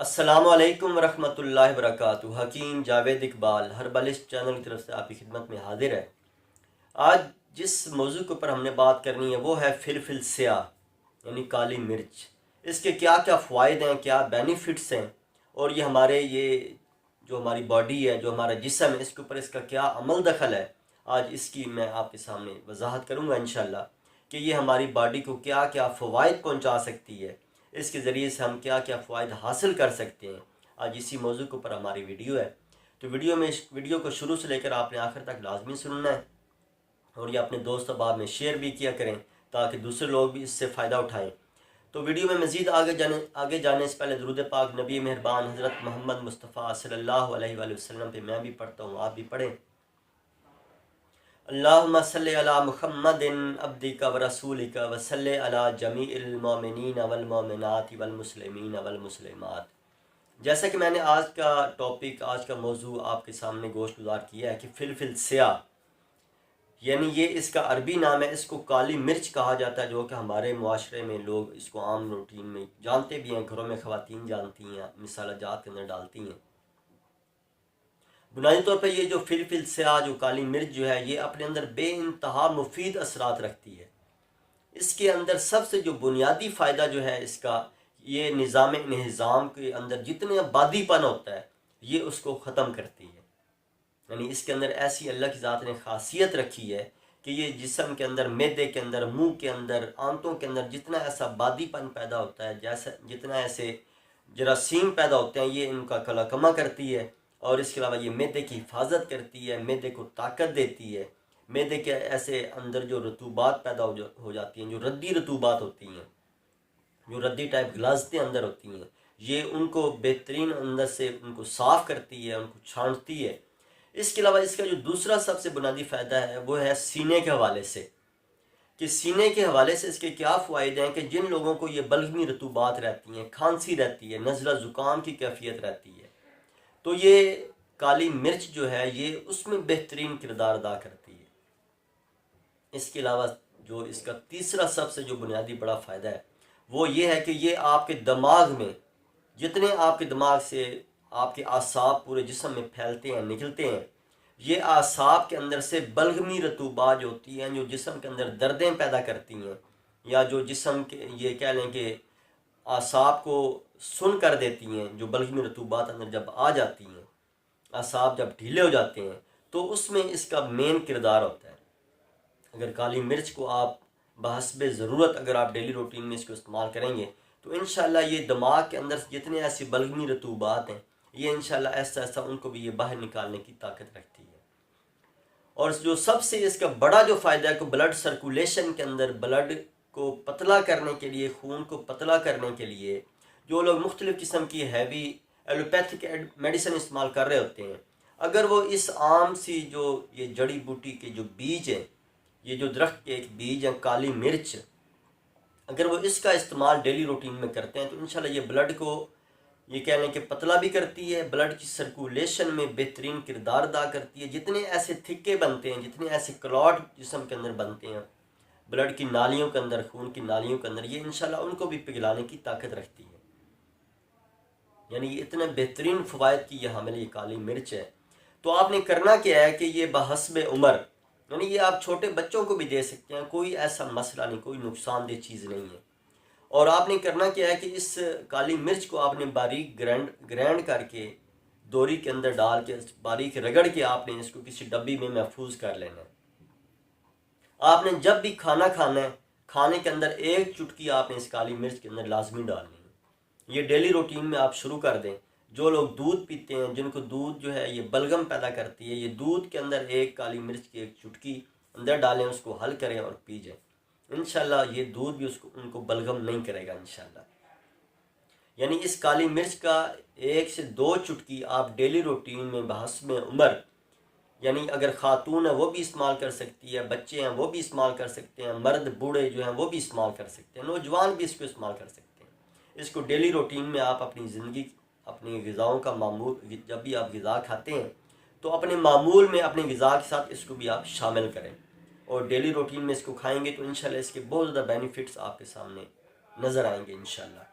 अस्सलामुअलैकुम वरहमतुल्लाहि वबरकातुहू। हकीम Javed Iqbal herbalist channel की तरफ से आपकी खिदमत में हाजिर है। आज जिस मौजू के ऊपर हमने बात करनी है वो है फिलफिल स्याह यानी काली मिर्च। इसके क्या क्या फ़वाइद हैं, क्या बेनिफिट्स हैं, और ये जो हमारी बॉडी है, जो हमारा जिस्म है, इसके ऊपर इसका क्या अमल दखल है। आज इसकी मैं आपके सामने वजाहत करूँगा इंशाल्लाह कि ये हमारी बॉडी को क्या क्या फ़वाइद पहुँचा सकती है, इसके ज़रिए से हम क्या क्या फ़वाइद हासिल कर सकते हैं। आज इसी मौजू के ऊपर हमारी वीडियो है। तो वीडियो को शुरू से लेकर आपने आखिर तक लाजमी सुनना है और ये अपने दोस्त अहबाब में शेयर भी किया करें ताकि दूसरे लोग भी इससे फ़ायदा उठाएं। तो वीडियो में मज़ीद आगे जाने से पहले दुरूद पाक नबी मेहरबान हज़रत मोहम्मद मुस्तफ़ा सल्लल्लाहु अलैहि वसल्लम पे मैं भी पढ़ता हूँ, आप भी पढ़ें। अल्लाहुम्मा सल्लि अला मुहम्मदिन अब्दिका व रसूलिका व सल्लि अला जमीइल मोमिनीन वल मोमिनात वल मुस्लिमीन वल मुस्लिमात। जैसा कि मैंने आज का मौजू आपके सामने गोश गुजार किया है कि फिलफिल स्याह, यानी ये इसका अरबी नाम है। इसको काली मिर्च कहा जाता है, जो कि हमारे मुआशरे में लोग इसको आम रूटीन में जानते भी हैं, घरों में ख़वातीन जानती हैं, मिसाला जात के अंदर डालती हैं। बुनियादी तौर पर ये जो फिलफिल स्याह, जो काली मिर्च जो है, ये अपने अंदर बेइंतहा मुफीद असरात रखती है। इसके अंदर सबसे जो बुनियादी फ़ायदा जो है इसका, ये निज़ाम इंहिज़ाम के अंदर जितने आबादीपन होता है ये उसको ख़त्म करती है। यानी इसके अंदर ऐसी अल्लाह की ज़ात ने खासियत रखी है कि ये जिस्म के अंदर, मैदे के अंदर, मुंह के अंदर, आंतों के अंदर जितना ऐसा बादीपन पैदा होता है, जैसा जितना ऐसे जरासीम पैदा होते हैं, ये इनका कलाकमा करती है। और इसके अलावा ये मैदे की हिफाजत करती है, मैदे को ताकत देती है। मैदे के ऐसे अंदर जो रतूबात पैदा हो जाती हैं, जो रद्दी रतूबात होती हैं, जो रद्दी टाइप गिलाजतें अंदर होती हैं, ये उनको बेहतरीन अंदर से उनको साफ़ करती है, उनको छांटती है। इसके अलावा इसका जो दूसरा सबसे बुनियादी फ़ायदा है वो है सीने के हवाले से, कि सीने के हवाले से इसके क्या फ़ायदे हैं कि जिन लोगों को ये बलगमी रतूबात रहती हैं, खांसी रहती है, नज़ला ज़ुकाम की कैफियत रहती है, तो ये काली मिर्च जो है ये उसमें बेहतरीन किरदार अदा करती है। इसके अलावा जो इसका तीसरा सबसे जो बुनियादी बड़ा फ़ायदा है वो ये है कि ये आपके दिमाग में, जितने आपके दिमाग से आपके आसाब पूरे जिस्म में फैलते हैं, निकलते हैं, ये आसाब के अंदर से बलगमी रतूबात जो होती हैं, जो जिस्म के अंदर दर्दें पैदा करती हैं, या जो जिस्म के ये कह लें कि आसाब को सुन कर देती हैं, जो बलगमी रतूबात अंदर जब आ जाती हैं, आसाब जब ढीले हो जाते हैं, तो उसमें इसका मेन किरदार होता है। अगर काली मिर्च को आप बहस्बे ज़रूरत अगर आप डेली रूटीन में इसको इस्तेमाल करेंगे तो इंशाल्लाह ये दिमाग के अंदर जितने ऐसी बलगमी रतूबात हैं, ये इंशाल्लाह ऐसा ऐसा उनको भी ये बाहर निकालने की ताकत रखती है। और जो सबसे इसका बड़ा जो फ़ायदा है कि ब्लड सर्कुलेशन के अंदर, ब्लड को पतला करने के लिए, खून को पतला करने के लिए, जो लोग मुख्तलिफ़ किस्म की हैवी एलोपैथिक मेडिसिन इस्तेमाल कर रहे होते हैं, अगर वो इस आम सी जो ये जड़ी बूटी के जो बीज हैं, ये जो दरख्त के एक बीज है काली मिर्च, अगर वो इसका इस्तेमाल डेली रूटीन में करते हैं तो इंशाल्लाह ये ब्लड को ये कह लें कि पतला भी करती है, ब्लड की सर्कुलेशन में बेहतरीन किरदार अदा करती है। जितने ऐसे थिक्के बनते हैं, जितने ऐसे क्लॉट जिस्म के अंदर बनते हैं, ब्लड की नालियों के अंदर, खून की नालियों के अंदर, ये इंशाल्लाह उनको भी पिघलाने की ताकत रखती है। यानी ये इतने बेहतरीन फ़वाइद की ये हामिल ये काली मिर्च है। तो आपने करना क्या है कि ये बहस्बे उम्र, यानी ये आप छोटे बच्चों को भी दे सकते हैं, कोई ऐसा मसला नहीं, कोई नुकसानदेह चीज़ नहीं है। और आपने करना क्या है कि इस काली मिर्च को आपने बारीक ग्रैंड करके दोरी के अंदर डाल के बारीक रगड़ के आपने इसको किसी डब्बी में महफूज कर लेना है। आपने जब भी खाना खाना है, खाने के अंदर एक चुटकी आपने इस काली मिर्च के अंदर लाजमी डालनी है। ये डेली रूटीन में आप शुरू कर दें। जो लोग दूध पीते हैं, जिनको दूध जो है ये बलगम पैदा करती है, ये दूध के अंदर एक काली मिर्च की एक चुटकी अंदर डालें, उसको हल करें और पी जाएं। इंशाल्लाह ये दूध भी उनको बलगम नहीं करेगा इंशाल्लाह। यानी इस काली मिर्च का 1 से 2 चुटकी आप डेली रूटीन में बहस्बे उम्र, यानी अगर ख़ातून है वो भी इस्तेमाल कर सकती है, बच्चे हैं वो भी इस्तेमाल कर सकते हैं, मर्द बूढ़े जो हैं वो भी इस्तेमाल कर सकते हैं, नौजवान भी इसको इस्तेमाल कर सकते हैं। इसको डेली रूटीन में आप अपनी ज़िंदगी, अपनी ग़िज़ाओं का मामूल, जब भी आप ग़िज़ा खाते हैं तो अपने मामूल में अपनी ग़िज़ा के साथ इसको भी आप शामिल करें और डेली रूटीन में इसको खाएंगे तो इंशाल्लाह इसके बहुत ज़्यादा बेनिफिट्स आपके सामने नज़र आएंगे इंशाल्लाह।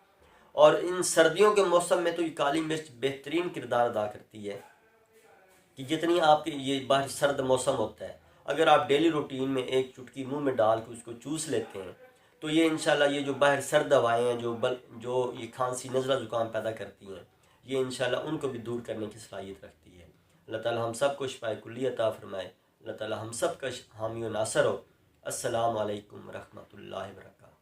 और इन सर्दियों के मौसम में तो ये काली मिर्च बेहतरीन किरदार अदा करती है कि जितनी आपके ये बाहर सर्द मौसम होता है, अगर आप डेली रूटीन में एक चुटकी मुंह में डाल के उसको चूस लेते हैं तो ये इंशाल्लाह ये जो बाहर सर्द हवाएँ हैं जो ये खांसी नज़ला ज़ुकाम पैदा करती हैं, ये इंशाल्लाह उनको भी दूर करने की सलाहियत रखती है। अल्लाह ताला हम सब को शिफाए कुल्ली अता फरमाए। अल्लाह ताला हम सब का हामी व नासर हो। अस्सलामु अलैकुम रहमतुल्लाहि व बरकातहू।